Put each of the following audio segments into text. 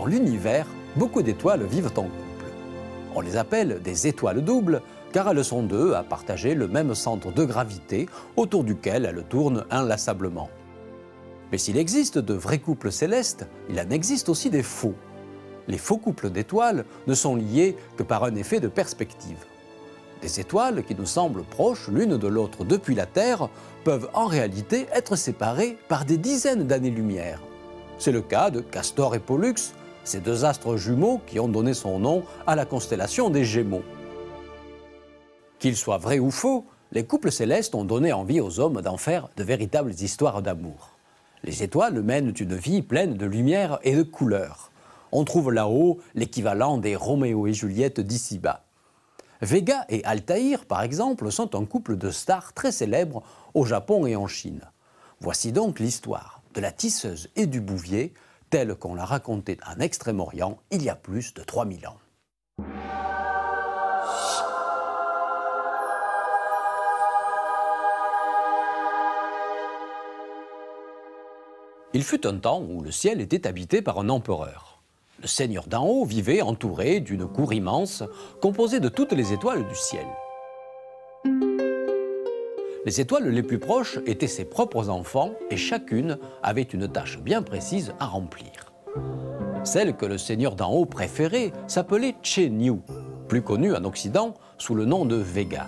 dans l'univers, beaucoup d'étoiles vivent en couple. On les appelle des étoiles doubles, car elles sont deux à partager le même centre de gravité autour duquel elles tournent inlassablement. Mais s'il existe de vrais couples célestes, il en existe aussi des faux. Les faux couples d'étoiles ne sont liés que par un effet de perspective. Des étoiles qui nous semblent proches l'une de l'autre depuis la Terre peuvent en réalité être séparées par des dizaines d'années-lumière. C'est le cas de Castor et Pollux, ces deux astres jumeaux qui ont donné son nom à la constellation des Gémeaux. Qu'ils soient vrais ou faux, les couples célestes ont donné envie aux hommes d'en faire de véritables histoires d'amour. Les étoiles mènent une vie pleine de lumière et de couleurs. On trouve là-haut l'équivalent des Roméo et Juliette d'ici-bas. Vega et Altaïr, par exemple, sont un couple de stars très célèbres au Japon et en Chine. Voici donc l'histoire de la tisseuse et du bouvier, telle qu'on l'a racontée en Extrême-Orient il y a plus de 3000 ans. Il fut un temps où le ciel était habité par un empereur. Le seigneur d'en haut vivait entouré d'une cour immense, composée de toutes les étoiles du ciel. Les étoiles les plus proches étaient ses propres enfants et chacune avait une tâche bien précise à remplir. Celle que le seigneur d'en haut préférait s'appelait Chenyu, plus connue en Occident sous le nom de Vega.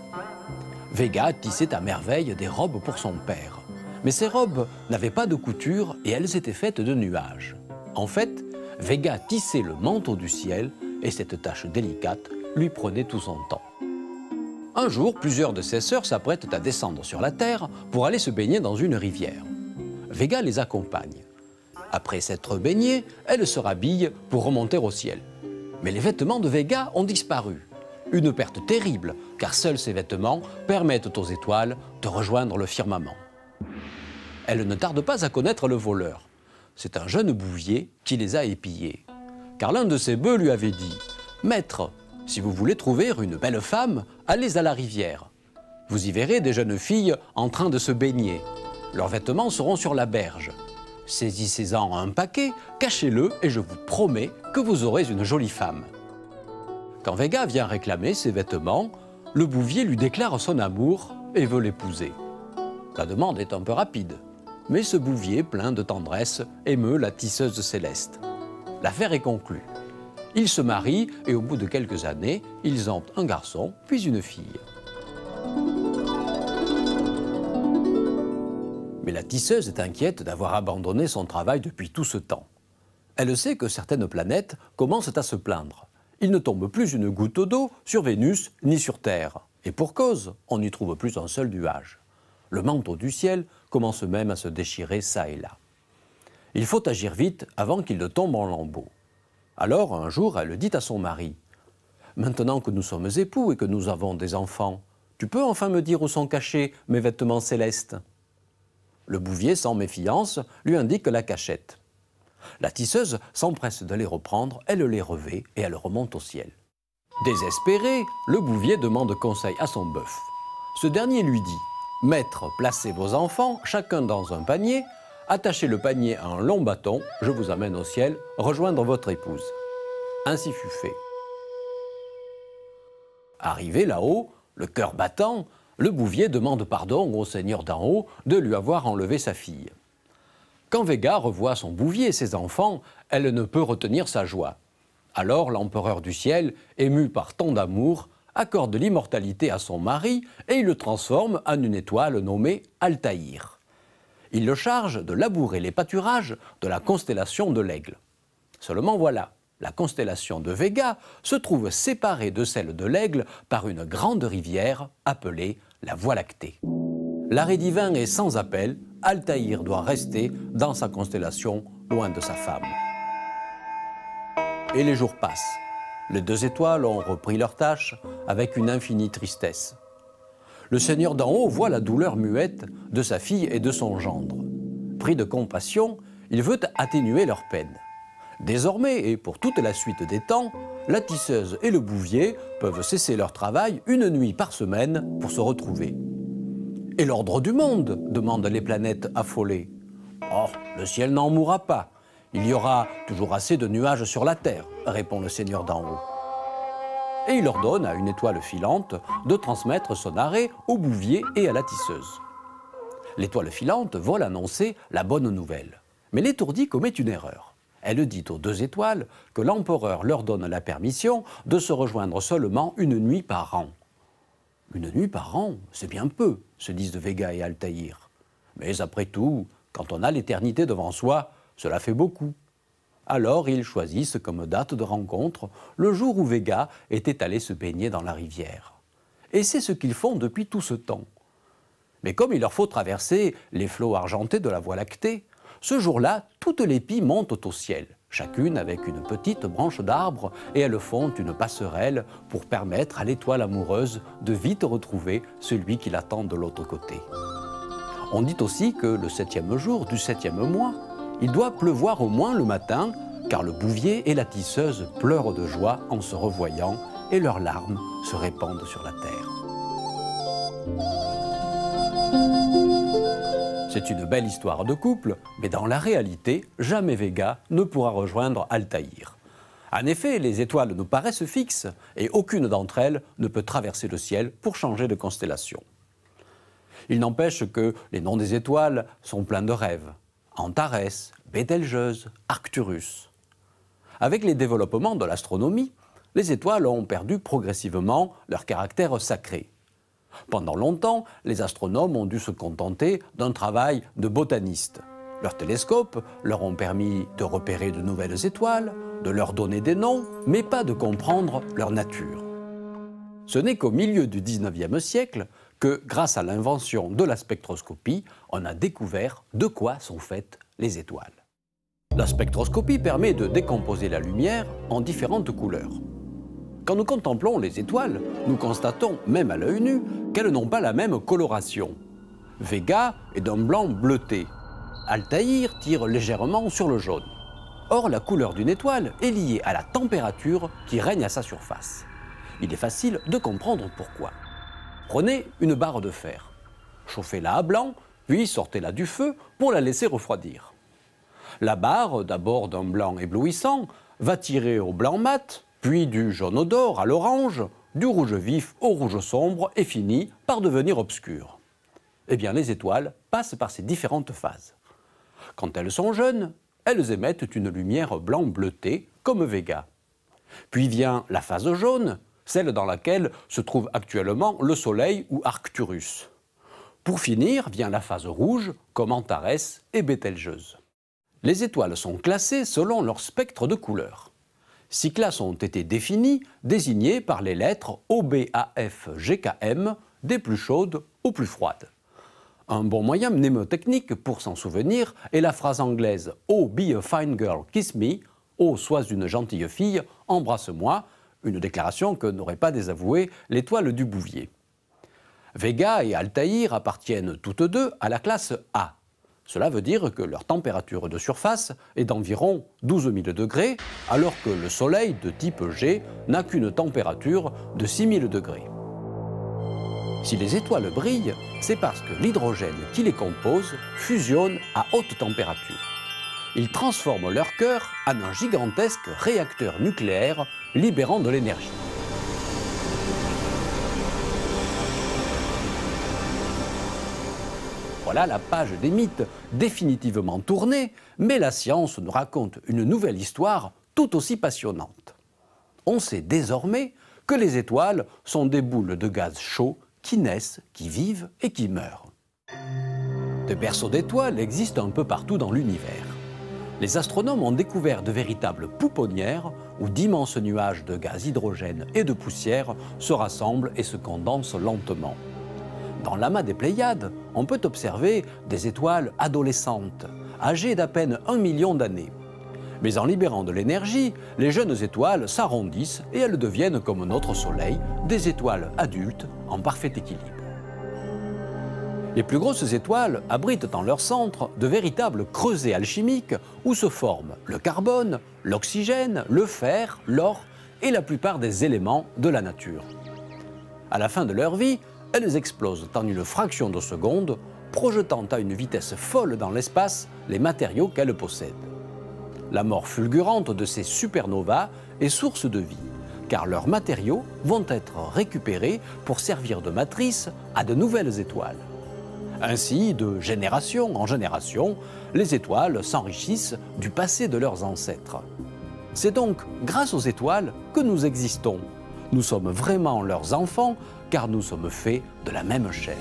Vega tissait à merveille des robes pour son père. Mais ces robes n'avaient pas de couture et elles étaient faites de nuages. En fait, Vega tissait le manteau du ciel et cette tâche délicate lui prenait tout son temps. Un jour, plusieurs de ses sœurs s'apprêtent à descendre sur la terre pour aller se baigner dans une rivière. Vega les accompagne. Après s'être baignée, elle se rhabille pour remonter au ciel. Mais les vêtements de Vega ont disparu. Une perte terrible, car seuls ces vêtements permettent aux étoiles de rejoindre le firmament. Elle ne tarde pas à connaître le voleur. C'est un jeune bouvier qui les a épillés. Car l'un de ses bœufs lui avait dit « Maître, si vous voulez trouver une belle femme, allez à la rivière. Vous y verrez des jeunes filles en train de se baigner. Leurs vêtements seront sur la berge. Saisissez-en un paquet, cachez-le et je vous promets que vous aurez une jolie femme. » Quand Vega vient réclamer ses vêtements, le bouvier lui déclare son amour et veut l'épouser. La demande est un peu rapide. Mais ce bouvier, plein de tendresse, émeut la tisseuse céleste. L'affaire est conclue. Ils se marient et au bout de quelques années, ils ont un garçon, puis une fille. Mais la tisseuse est inquiète d'avoir abandonné son travail depuis tout ce temps. Elle sait que certaines planètes commencent à se plaindre. Il ne tombe plus une goutte d'eau sur Vénus ni sur Terre. Et pour cause, on n'y trouve plus un seul nuage. Le manteau du ciel commence même à se déchirer çà et là. Il faut agir vite avant qu'il ne tombe en lambeaux. Alors, un jour, elle dit à son mari « Maintenant que nous sommes époux et que nous avons des enfants, tu peux enfin me dire où sont cachés mes vêtements célestes ?» Le bouvier, sans méfiance, lui indique la cachette. La tisseuse s'empresse de les reprendre, elle les revêt et elle remonte au ciel. Désespéré, le bouvier demande conseil à son bœuf. Ce dernier lui dit « Maître, placez vos enfants, chacun dans un panier, attachez le panier à un long bâton, je vous amène au ciel, rejoindre votre épouse. » Ainsi fut fait. Arrivé là-haut, le cœur battant, le bouvier demande pardon au seigneur d'en haut de lui avoir enlevé sa fille. Quand Vega revoit son bouvier et ses enfants, elle ne peut retenir sa joie. Alors l'empereur du ciel, ému par tant d'amour, accorde l'immortalité à son mari et il le transforme en une étoile nommée Altaïr. Il le charge de labourer les pâturages de la constellation de l'Aigle. Seulement voilà, la constellation de Vega se trouve séparée de celle de l'Aigle par une grande rivière appelée la Voie lactée. L'arrêt divin est sans appel, Altaïr doit rester dans sa constellation loin de sa femme. Et les jours passent. Les deux étoiles ont repris leurs tâches avec une infinie tristesse. Le seigneur d'en haut voit la douleur muette de sa fille et de son gendre. Pris de compassion, il veut atténuer leur peine. Désormais, et pour toute la suite des temps, la tisseuse et le bouvier peuvent cesser leur travail une nuit par semaine pour se retrouver. « Et l'ordre du monde ?» demandent les planètes affolées. « Oh, le ciel n'en mourra pas. Il y aura toujours assez de nuages sur la terre, répond le seigneur d'en haut. Et il ordonne à une étoile filante de transmettre son arrêt au bouvier et à la tisseuse. L'étoile filante vole annoncer la bonne nouvelle. Mais l'étourdie commet une erreur. Elle dit aux deux étoiles que l'empereur leur donne la permission de se rejoindre seulement une nuit par an. Une nuit par an, c'est bien peu, se disent Vega et Altaïr. Mais après tout, quand on a l'éternité devant soi, cela fait beaucoup. Alors ils choisissent comme date de rencontre le jour où Vega était allé se baigner dans la rivière. Et c'est ce qu'ils font depuis tout ce temps. Mais comme il leur faut traverser les flots argentés de la Voie lactée, ce jour-là, toutes les pies montent au ciel, chacune avec une petite branche d'arbre, et elles font une passerelle pour permettre à l'étoile amoureuse de vite retrouver celui qui l'attend de l'autre côté. On dit aussi que le 7e jour du 7e mois, il doit pleuvoir au moins le matin, car le bouvier et la tisseuse pleurent de joie en se revoyant et leurs larmes se répandent sur la terre. C'est une belle histoire de couple, mais dans la réalité, jamais Vega ne pourra rejoindre Altaïr. En effet, les étoiles nous paraissent fixes et aucune d'entre elles ne peut traverser le ciel pour changer de constellation. Il n'empêche que les noms des étoiles sont pleins de rêves. Antares, Bételgeuse, Arcturus. Avec les développements de l'astronomie, les étoiles ont perdu progressivement leur caractère sacré. Pendant longtemps, les astronomes ont dû se contenter d'un travail de botanistes. Leurs télescopes leur ont permis de repérer de nouvelles étoiles, de leur donner des noms, mais pas de comprendre leur nature. Ce n'est qu'au milieu du XIXe siècle que, grâce à l'invention de la spectroscopie, on a découvert de quoi sont faites les étoiles. La spectroscopie permet de décomposer la lumière en différentes couleurs. Quand nous contemplons les étoiles, nous constatons, même à l'œil nu, qu'elles n'ont pas la même coloration. Vega est d'un blanc bleuté. Altaïr tire légèrement sur le jaune. Or, la couleur d'une étoile est liée à la température qui règne à sa surface. Il est facile de comprendre pourquoi. Prenez une barre de fer. Chauffez-la à blanc, puis sortez-la du feu pour la laisser refroidir. La barre, d'abord d'un blanc éblouissant, va tirer au blanc mat, puis du jaune d'or à l'orange, du rouge vif au rouge sombre et finit par devenir obscure. Eh bien, les étoiles passent par ces différentes phases. Quand elles sont jeunes, elles émettent une lumière blanc bleutée, comme Vega. Puis vient la phase jaune, celle dans laquelle se trouve actuellement le Soleil ou Arcturus. Pour finir, vient la phase rouge, comme Antares et Bételgeuse. Les étoiles sont classées selon leur spectre de couleurs. 6 classes ont été définies, désignées par les lettres O, B, A, F, G, K, M, des plus chaudes aux plus froides. Un bon moyen mnémotechnique pour s'en souvenir est la phrase anglaise « Oh, be a fine girl, kiss me » « Oh, sois une gentille fille, embrasse-moi », une déclaration que n'aurait pas désavouée l'étoile du Bouvier. Vega et Altaïr appartiennent toutes deux à la classe A. Cela veut dire que leur température de surface est d'environ 12 000 degrés, alors que le Soleil de type G n'a qu'une température de 6 000 degrés. Si les étoiles brillent, c'est parce que l'hydrogène qui les compose fusionne à haute température. Ils transforment leur cœur en un gigantesque réacteur nucléaire libérant de l'énergie. Voilà la page des mythes définitivement tournée, mais la science nous raconte une nouvelle histoire tout aussi passionnante. On sait désormais que les étoiles sont des boules de gaz chaud qui naissent, qui vivent et qui meurent. Des berceaux d'étoiles existent un peu partout dans l'univers. Les astronomes ont découvert de véritables pouponnières où d'immenses nuages de gaz hydrogène et de poussière se rassemblent et se condensent lentement. Dans l'amas des Pléiades, on peut observer des étoiles adolescentes, âgées d'à peine 1 million d'années. Mais en libérant de l'énergie, les jeunes étoiles s'arrondissent et elles deviennent, comme notre Soleil, des étoiles adultes en parfait équilibre. Les plus grosses étoiles abritent en leur centre de véritables creusets alchimiques où se forment le carbone, l'oxygène, le fer, l'or et la plupart des éléments de la nature. À la fin de leur vie, elles explosent en une fraction de seconde, projetant à une vitesse folle dans l'espace les matériaux qu'elles possèdent. La mort fulgurante de ces supernovas est source de vie, car leurs matériaux vont être récupérés pour servir de matrice à de nouvelles étoiles. Ainsi, de génération en génération, les étoiles s'enrichissent du passé de leurs ancêtres. C'est donc grâce aux étoiles que nous existons. Nous sommes vraiment leurs enfants, car nous sommes faits de la même chair.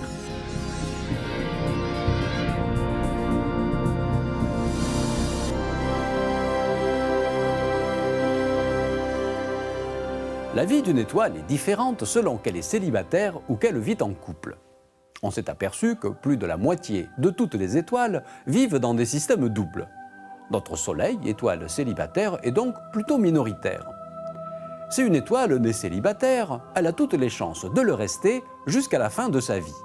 La vie d'une étoile est différente selon qu'elle est célibataire ou qu'elle vit en couple. On s'est aperçu que plus de la moitié de toutes les étoiles vivent dans des systèmes doubles. Notre Soleil, étoile célibataire, est donc plutôt minoritaire. Si une étoile née célibataire, elle a toutes les chances de le rester jusqu'à la fin de sa vie.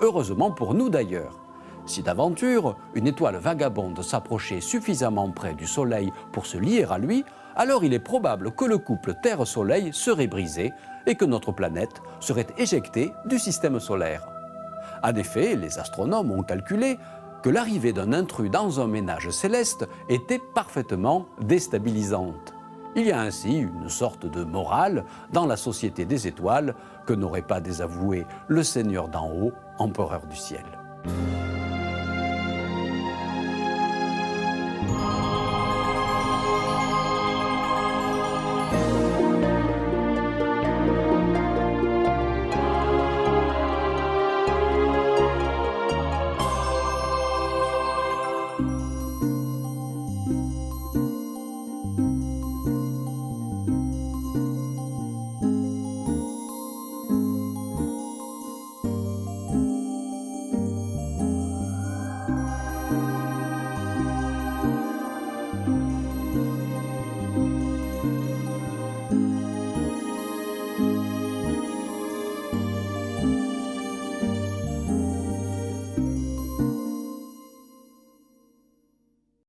Heureusement pour nous d'ailleurs. Si d'aventure, une étoile vagabonde s'approchait suffisamment près du Soleil pour se lier à lui, alors il est probable que le couple Terre-Soleil serait brisé et que notre planète serait éjectée du système solaire. En effet, les astronomes ont calculé que l'arrivée d'un intrus dans un ménage céleste était parfaitement déstabilisante. Il y a ainsi une sorte de morale dans la société des étoiles que n'aurait pas désavoué le Seigneur d'en haut, empereur du ciel.